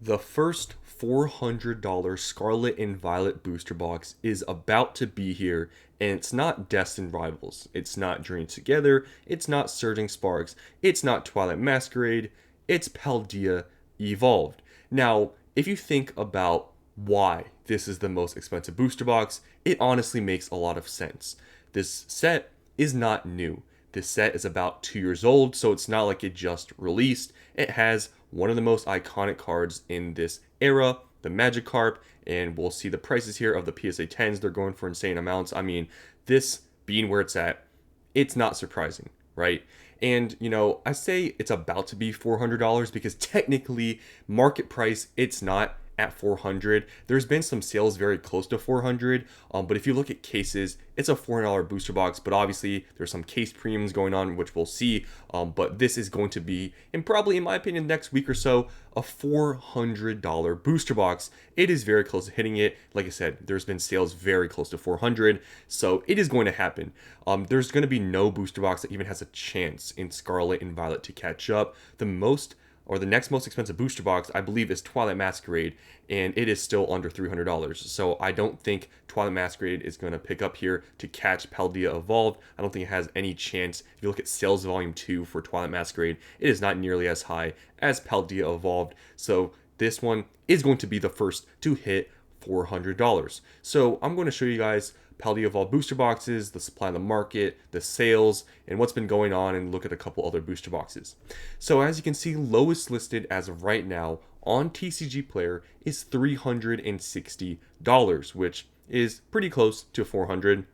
The first $400 Scarlet and Violet booster box is about to be here, and it's not Destined Rivals. It's not Dream Together. It's not Surging Sparks. It's not Twilight Masquerade. It's Paldea Evolved. Now, if you think about why this is the most expensive booster box, it honestly makes a lot of sense. This set is not new. This set is about 2 years old, so it's not like it just released. It has one of the most iconic cards in this era, the Magikarp, and we'll see the prices here of the PSA 10s. They're going for insane amounts. I mean, this being where it's at, it's not surprising, right? And, I say it's about to be $400 because technically, market price, it's not at 400. There's been some sales very close to 400, but if you look at cases, it's a $400 booster box, but obviously there's some case premiums going on, which we'll see, but this is going to be, and probably in my opinion next week or so, a $400 booster box. It is very close to hitting it. Like I said, there's been sales very close to 400, so it is going to happen. There's going to be no booster box that even has a chance in Scarlet and Violet to catch up. The next most expensive booster box, I believe, is Twilight Masquerade, and it is still under $300. So I don't think Twilight Masquerade is going to pick up here to catch Paldea Evolved. I don't think it has any chance. If you look at sales volume 2 for Twilight Masquerade, it is not nearly as high as Paldea Evolved. So this one is going to be the first to hit $400. So I'm going to show you guys Paldea Evolved booster boxes, the supply in the market, the sales, and what's been going on, and look at a couple other booster boxes. So as you can see, lowest listed as of right now on TCG Player is $360, which is pretty close to 400.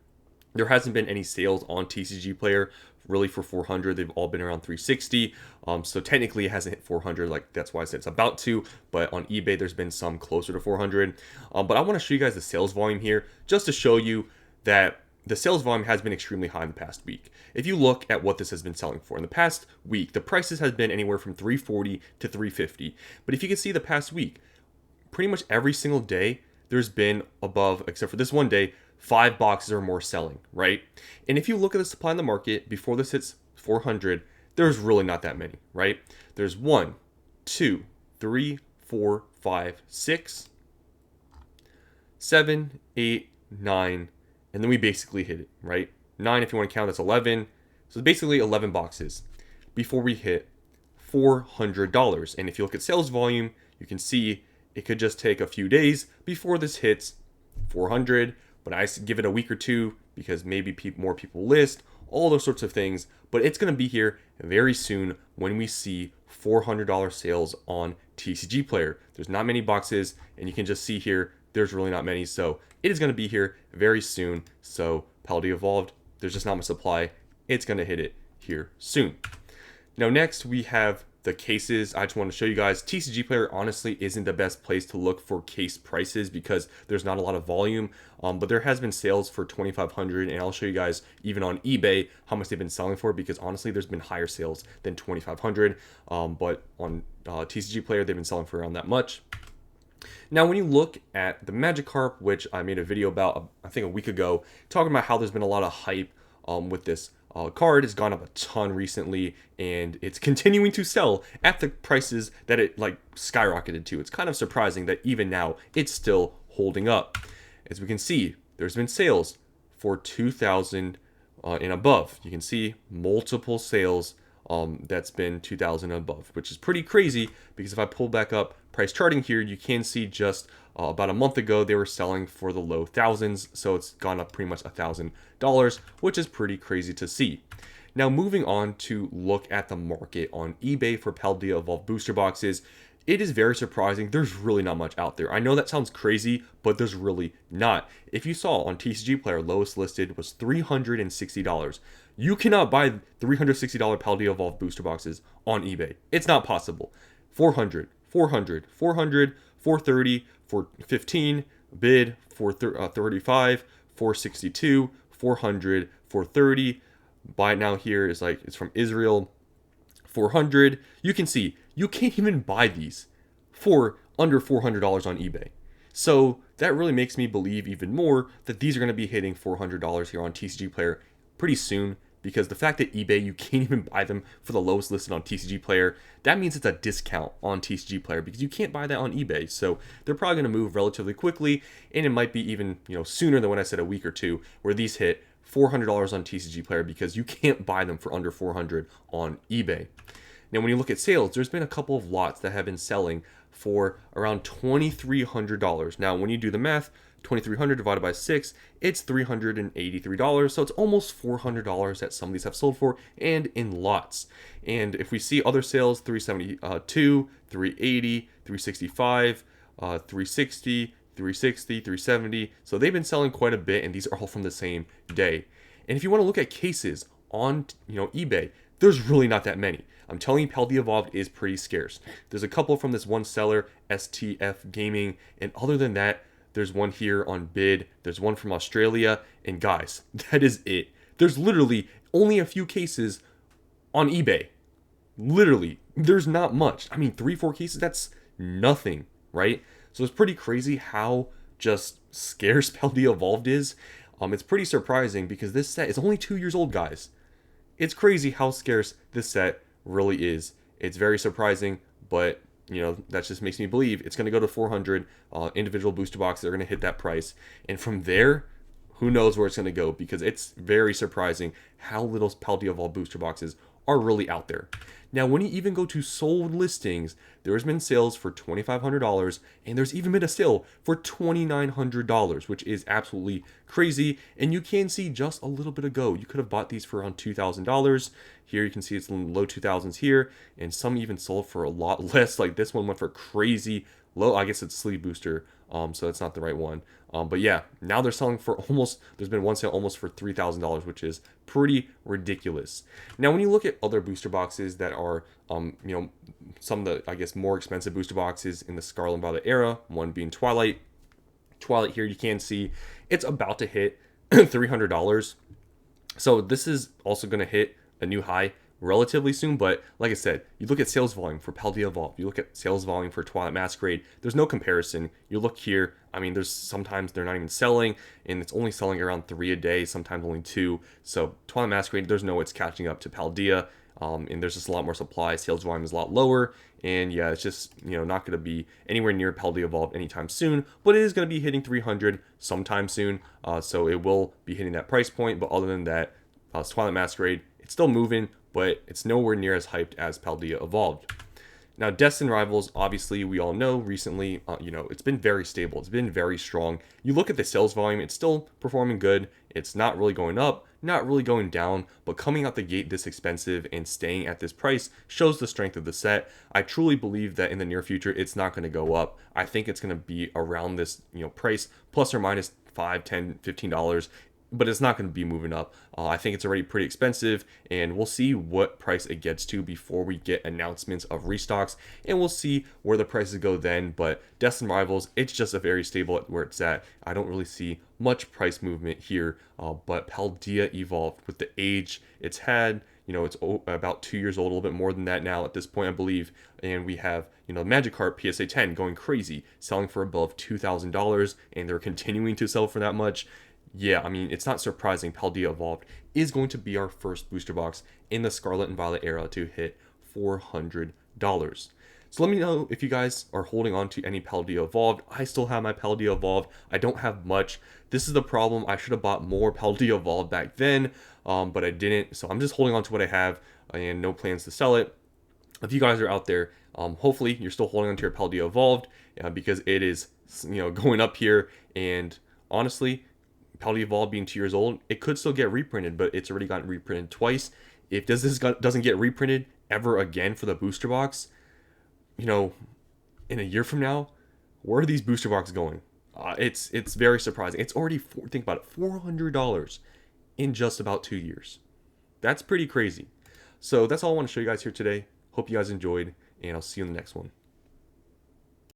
There hasn't been any sales on TCG Player really for 400. They've all been around 360. So technically it hasn't hit 400. Like, that's why I said it's about to. But on eBay, there's been some closer to 400. But I want to show you guys the sales volume here just to show you that the sales volume has been extremely high in the past week. If you look at what this has been selling for in the past week, the prices has been anywhere from 340 to 350. But if you can see the past week, pretty much every single day there's been above, except for this one day, 5 boxes or more selling, right? And if you look at the supply in the market before this hits 400, there's really not that many, right? There's 1, 2, 3, 4, 5, 6, 7, 8, 9, and then we basically hit it, right? 9 if you want to count, that's 11. So basically 11 boxes before we hit $400. And if you look at sales volume, you can see it could just take a few days before this hits 400. But I give it a week or two because maybe more people list, all those sorts of things. But it's going to be here very soon when we see $400 sales on TCG Player. There's not many boxes, and you can just see here, there's really not many. So it is going to be here very soon. So Paldea Evolved, there's just not much supply. It's going to hit it here soon. Now next we have the cases. I just want to show you guys, TCG Player honestly isn't the best place to look for case prices because there's not a lot of volume, but there has been sales for $2,500, and I'll show you guys even on eBay how much they've been selling for, because honestly there's been higher sales than $2,500, but on TCG Player they've been selling for around that much. Now, when you look at the Magikarp, which I made a video about, I think a week ago, talking about how there's been a lot of hype with this card, has gone up a ton recently, and it's continuing to sell at the prices that it skyrocketed to. It's kind of surprising that even now it's still holding up. As we can see, there's been sales for 2,000 and above. You can see multiple sales that's been 2,000 and above, which is pretty crazy, because if I pull back up price charting here, you can see just about a month ago they were selling for the low thousands, so it's gone up pretty much $1,000, which is pretty crazy to see. Now moving on to look at the market on eBay for Paldea Evolved booster boxes, it is very surprising. There's really not much out there. I know that sounds crazy, but there's really not. If you saw on TCG Player, lowest listed was $360. You cannot buy $360 Paldea Evolved booster boxes on eBay. It's not possible. 400, 400, 400, 430, 415, bid, 435, 462, 400, 430. Buy it now here is it's from Israel, 400. You can see you can't even buy these for under $400 on eBay. So that really makes me believe even more that these are going to be hitting $400 here on TCG Player pretty soon. because the fact that eBay, you can't even buy them for the lowest listed on TCG Player, that means it's a discount on TCG Player because you can't buy that on eBay. So they're probably going to move relatively quickly, and it might be even sooner than when I said a week or two, where these hit $400 on TCG Player because you can't buy them for under $400 on eBay. Now, when you look at sales, there's been a couple of lots that have been selling for around $2,300. Now, when you do the math, 2,300 divided by 6, it's $383. So it's almost $400 that some of these have sold for, and in lots. And if we see other sales, 372, 380, 365, 360, 360, 370. So they've been selling quite a bit, and these are all from the same day. And if you want to look at cases on eBay, there's really not that many. I'm telling you, Paldea Evolved is pretty scarce. There's a couple from this one seller, STF Gaming, and other than that, there's one here on bid, there's one from Australia, and guys, that is it. There's literally only a few cases on eBay. Literally, there's not much. I mean, 3-4 cases, that's nothing, right? So it's pretty crazy how just scarce Paldea Evolved is. It's pretty surprising because this set is only 2 years old, guys. It's crazy how scarce this set really is. It's very surprising, but that just makes me believe it's going to go to 400 individual booster boxes. They're going to hit that price, and from there, who knows where it's going to go, because it's very surprising how little Paldea Evolved booster boxes are really out there. Now, when you even go to sold listings, there's been sales for $2,500, and there's even been a sale for $2,900, which is absolutely crazy. And you can see just a little bit ago, you could have bought these for around $2,000. Here you can see it's in the low 2000s here, and some even sold for a lot less. Like this one went for crazy low. I guess it's sleeve booster, so that's not the right one. But yeah, now they're selling for almost, there's been one sale almost for $3,000, which is pretty ridiculous. Now, when you look at other booster boxes that are, some of the, I guess, more expensive booster boxes in the Scarlet and Violet era, one being Twilight. Twilight here, you can see it's about to hit $300. So this is also going to hit a new high relatively soon, but like I said, you look at sales volume for Paldea Evolved, you look at sales volume for Twilight Masquerade, there's no comparison. You look here, I mean, there's sometimes they're not even selling, and it's only selling around 3 a day, sometimes only 2. So Twilight Masquerade, there's no way it's catching up to Paldea, and there's just a lot more supply. Sales volume is a lot lower, and yeah, it's just not going to be anywhere near Paldea Evolved anytime soon, but it is going to be hitting 300 sometime soon, so it will be hitting that price point. But other than that, Twilight Masquerade, it's still moving, but it's nowhere near as hyped as Paldea Evolved. Now, Destined Rivals, obviously, we all know recently, it's been very stable. It's been very strong. You look at the sales volume, it's still performing good. It's not really going up, not really going down, but coming out the gate this expensive and staying at this price shows the strength of the set. I truly believe that in the near future, it's not going to go up. I think it's going to be around this, price, plus or minus $5, $10, $15. But it's not going to be moving up. I think it's already pretty expensive, and we'll see what price it gets to before we get announcements of restocks, and we'll see where the prices go then. But Destined Rivals, it's just a very stable at where it's at. I don't really see much price movement here, but Paldea Evolved, with the age it's had, it's about 2 years old, a little bit more than that now at this point, I believe, and we have Magikarp PSA 10 going crazy, selling for above $2,000, and they're continuing to sell for that much. Yeah, I mean, it's not surprising Paldea Evolved is going to be our first booster box in the Scarlet and Violet era to hit $400. So let me know if you guys are holding on to any Paldea Evolved. I still have my Paldea Evolved. I don't have much. This is the problem. I should have bought more Paldea Evolved back then, but I didn't. So I'm just holding on to what I have and no plans to sell it. If you guys are out there, hopefully you're still holding on to your Paldea Evolved because it is, going up here. And honestly, Paldea Evolved being 2 years old, it could still get reprinted, but it's already gotten reprinted twice. If this doesn't get reprinted ever again for the booster box, in a year from now, where are these booster boxes going? It's very surprising. It's already, think about it, $400 in just about 2 years. That's pretty crazy. So that's all I want to show you guys here today. Hope you guys enjoyed, and I'll see you in the next one.